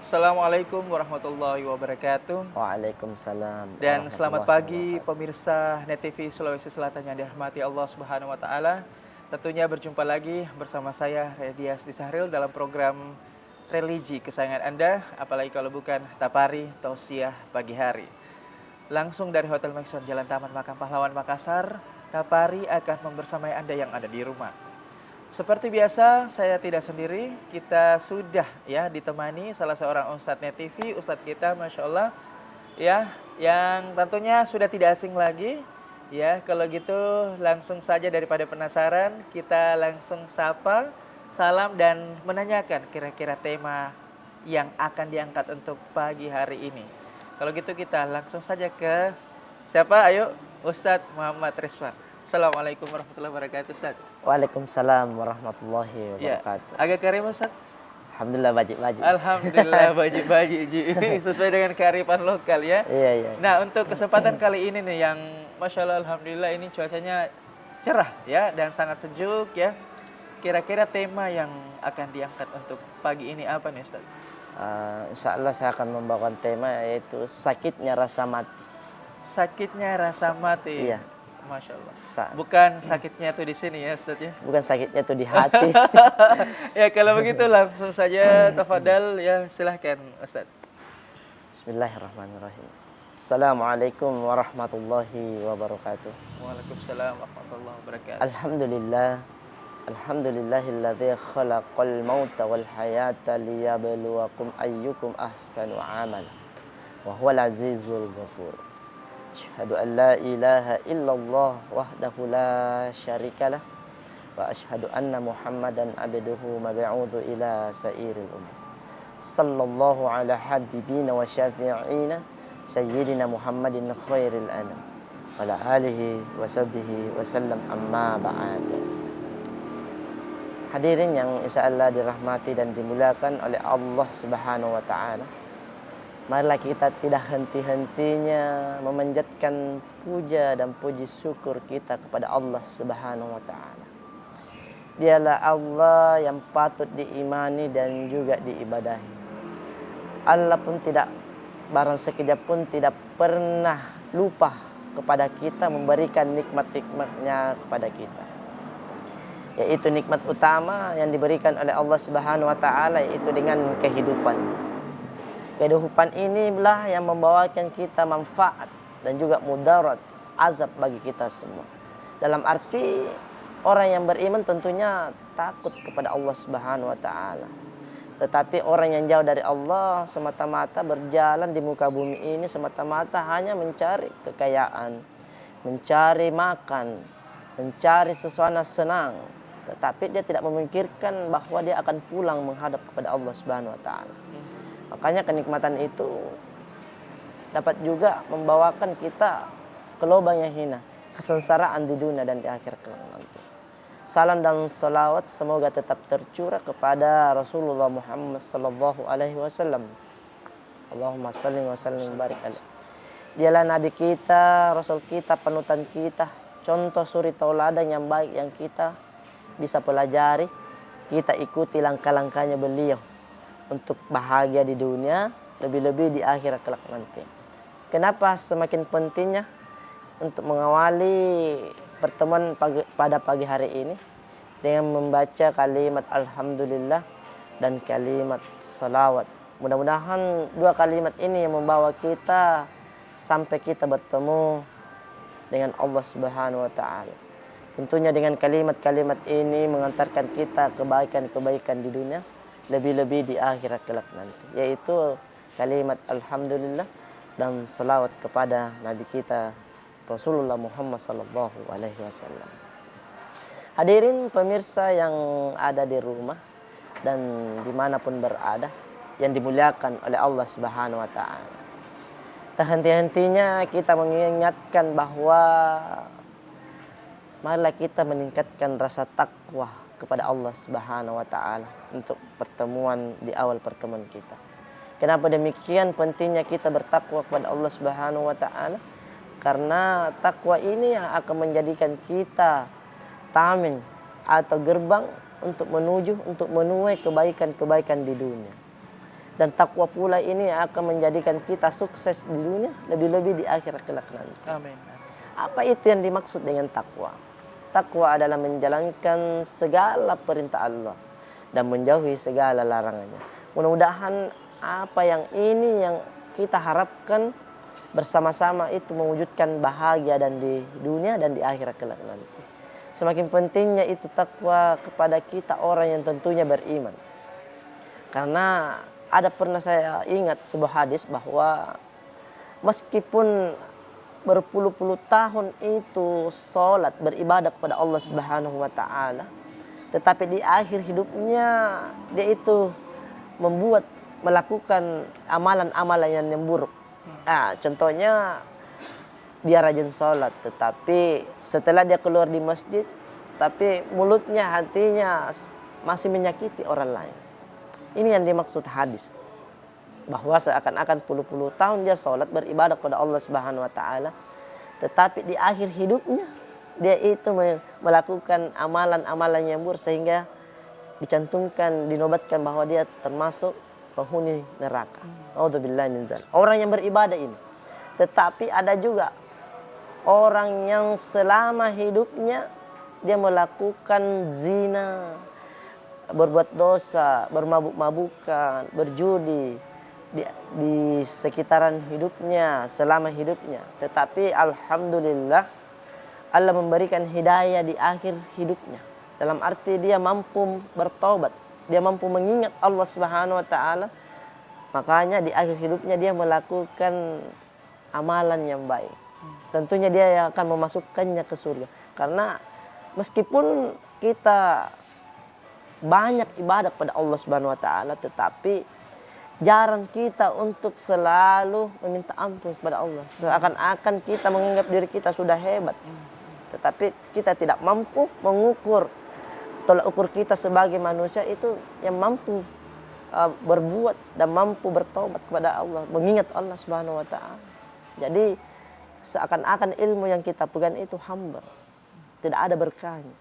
Assalamualaikum warahmatullahi wabarakatuh. Waalaikumsalam Dan selamat warahmatullahi pagi wabarakatuh. pemirsa Net TV Sulawesi Selatan yang dirahmati Allah Subhanahu wa taala. Tentunya berjumpa lagi bersama saya Redias Sahril dalam program religi kesayangan Anda, apalagi kalau bukan Tapari Tausiah Pagi Hari. Langsung dari Hotel Maxon Jalan Taman Makam Pahlawan Makassar, Tapari akan membersamai Anda yang ada di rumah. Seperti biasa, saya tidak sendiri. Kita sudah ya ditemani salah seorang Ustadz Net TV, Ustadz kita, masya Allah, ya, yang tentunya sudah tidak asing lagi. Ya, kalau gitu langsung saja daripada penasaran, kita langsung sapa, salam dan menanyakan kira-kira tema yang akan diangkat untuk pagi hari ini. Kalau gitu kita langsung saja ke siapa? Ayo, Ustadz Muhammad Rizwan. Assalamualaikum warahmatullahi wabarakatuh, Ustadz. Waalaikumsalam warahmatullahi Ya, wabarakatuh. agak karim Ustaz. Alhamdulillah wajib-wajib. Alhamdulillah baji-baji Ji. Sesuai dengan kearifan lokal ya. Iya, iya. Nah, untuk kesempatan kali ini nih yang Masya Allah Alhamdulillah ini cuacanya cerah ya dan sangat sejuk ya. Kira-kira tema yang akan diangkat untuk pagi ini apa nih Ustaz? Insya Allah saya akan membawakan tema yaitu sakitnya rasa mati. Sakitnya rasa mati. Iya. Masya Allah. Sa- Bukan sakitnya tuh di sini ya Ustaz ya. Bukan sakitnya tuh di hati. Ya kalau begitu langsung saja tafadhal ya silahkan Ustaz. Bismillahirrahmanirrahim. Assalamualaikum warahmatullahi wabarakatuh. Waalaikumsalam warahmatullahi wabarakatuh. Alhamdulillah. Alhamdulillahilladzi khalaqal mauta wal hayata liyabluwakum ayyukum ahsanu amala. Wa huwal azizul ghafur. Asyhadu an la ilaha illallah wahdahu la syarikalah wa asyhadu anna Muhammadan abduhu mab'utsu ila sairil ummah. Sallallahu ala habibina wa syafi'ina sayyidina Muhammadin khairil anam wa ala alihi wa sahbihi wa sallam amma ba'd. Hadirin yang insyaallah dirahmati dan dimuliakan oleh Allah Subhanahu wa taala. Marilah kita tidak henti-hentinya memanjatkan puja dan puji syukur kita kepada Allah Subhanahu wa taala. Dialah Allah yang patut diimani dan juga diibadahi. Allah pun tidak barang sekejap pun tidak pernah lupa kepada kita memberikan nikmat-nikmatnya kepada kita. Yaitu nikmat utama yang diberikan oleh Allah Subhanahu wa taala yaitu dengan kehidupan. Kehidupan inilah yang membawakan kita manfaat dan juga mudarat, azab bagi kita semua. Dalam arti orang yang beriman tentunya takut kepada Allah Subhanahu wa taala. Tetapi orang yang jauh dari Allah semata-mata berjalan di muka bumi ini semata-mata hanya mencari kekayaan, mencari makan, mencari sesuatu senang. Tetapi dia tidak memikirkan bahwa dia akan pulang menghadap kepada Allah Subhanahu wa taala. Makanya kenikmatan itu dapat juga membawakan kita ke lubang yang hina, kesengsaraan di dunia dan di akhirat kelak nanti. Salam dan salawat semoga tetap tercurah kepada Rasulullah Muhammad sallallahu alaihi wasallam. Allahumma salli wa sallim barik alaihi. Dialah nabi kita, rasul kita, panutan kita, contoh suri tauladan yang baik yang kita bisa pelajari, kita ikuti langkah-langkahnya beliau untuk bahagia di dunia, lebih-lebih di akhirat kelak nanti. Kenapa semakin pentingnya untuk mengawali pertemuan pada pagi hari ini dengan membaca kalimat alhamdulillah dan kalimat salawat. Mudah-mudahan dua kalimat ini yang membawa kita sampai kita bertemu dengan Allah Subhanahu wa taala. Tentunya dengan kalimat-kalimat ini mengantarkan kita kebaikan-kebaikan di dunia, lebih-lebih di akhirat kelak nanti, yaitu kalimat alhamdulillah dan salawat kepada Nabi kita Rasulullah Muhammad sallallahu alaihi wasallam. Hadirin pemirsa yang ada di rumah dan dimanapun berada yang dimuliakan oleh Allah Subhanahu wa taala. Tak henti-hentinya kita mengingatkan bahwa marilah kita meningkatkan rasa takwa kepada Allah Subhanahu wa taala untuk pertemuan di awal pertemuan kita. Kenapa demikian pentingnya kita bertakwa kepada Allah Subhanahu wa taala? Karena takwa ini yang akan menjadikan kita tamin atau gerbang untuk menuju untuk menuai kebaikan-kebaikan di dunia. Dan takwa pula ini akan menjadikan kita sukses di dunia, lebih-lebih di akhirat kelak nanti. Amin. Apa itu yang dimaksud dengan takwa? Takwa adalah menjalankan segala perintah Allah dan menjauhi segala larangannya. Mudah-mudahan apa yang ini yang kita harapkan bersama-sama itu mewujudkan bahagia dan di dunia dan di akhirat kelak nanti. Semakin pentingnya itu takwa kepada kita orang yang tentunya beriman. Karena ada pernah saya ingat sebuah hadis bahwa meskipun berpuluh-puluh tahun itu sholat beribadah kepada Allah Subhanahu wa taala, tetapi di akhir hidupnya dia itu melakukan amalan-amalan yang buruk. Contohnya dia rajin sholat, tetapi setelah dia keluar di masjid, tapi mulutnya, hatinya masih menyakiti orang lain. Ini yang dimaksud hadis. Bahwa seakan-akan puluh-puluh tahun dia sholat beribadah kepada Allah Subhanahu wa taala, tetapi di akhir hidupnya dia itu melakukan amalan-amalan yang buruk sehingga dicantumkan, dinobatkan bahwa dia termasuk penghuni neraka. A'udzubillahi min dzalik. Orang yang beribadah ini. Tetapi ada juga orang yang selama hidupnya dia melakukan zina, berbuat dosa, bermabuk-mabukan, berjudi di sekitaran hidupnya, selama hidupnya. Tetapi alhamdulillah Allah memberikan hidayah di akhir hidupnya. Dalam arti dia mampu bertobat, dia mampu mengingat Allah Subhanahu wa taala. Makanya di akhir hidupnya dia melakukan amalan yang baik. Tentunya dia yang akan memasukkannya ke surga. Karena meskipun kita banyak ibadah kepada Allah Subhanahu wa taala, tetapi jarang kita untuk selalu meminta ampun kepada Allah. Seakan-akan kita menganggap diri kita sudah hebat. Tetapi kita tidak mampu mengukur tolak ukur kita sebagai manusia itu yang mampu berbuat dan mampu bertobat kepada Allah, mengingat Allah Subhanahu wa taala. Jadi seakan-akan ilmu yang kita pegang itu hambar. Tidak ada berkahnya.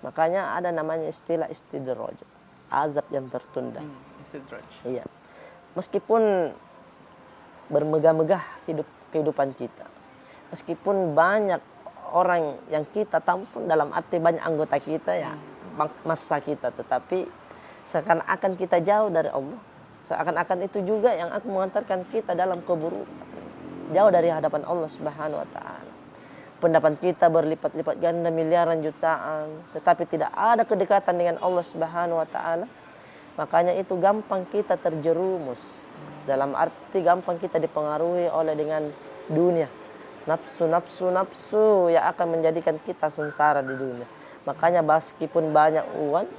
Makanya ada namanya istilah istidraj, azab yang tertunda. Istidraj. Iya. Meskipun bermegah-megah kehidupan kita, meskipun banyak orang yang kita tampun, dalam arti banyak anggota kita ya, masa kita, tetapi seakan-akan kita jauh dari Allah. Seakan-akan itu juga yang akan mengantarkan kita dalam keburukan, jauh dari hadapan Allah Subhanahu wa taala. Pendapat kita berlipat-lipat ganda miliaran jutaan, tetapi tidak ada kedekatan dengan Allah Subhanahu wa taala. Makanya itu gampang kita terjerumus. Dalam arti gampang kita dipengaruhi oleh dengan dunia. Nafsu yang akan menjadikan kita sengsara di dunia. Makanya meskipun banyak uang,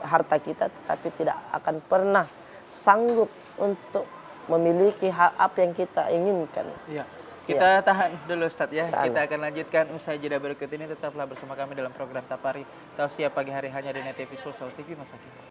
harta kita, tetapi tidak akan pernah sanggup untuk memiliki apa yang kita inginkan. Iya. Kita tahan dulu Ustadz ya. Salah. Kita akan lanjutkan usai jeda berikut ini. Tetaplah bersama kami dalam program Tapari Tausiah Pagi Hari hanya di Net TV Sosial TV Masa Kini.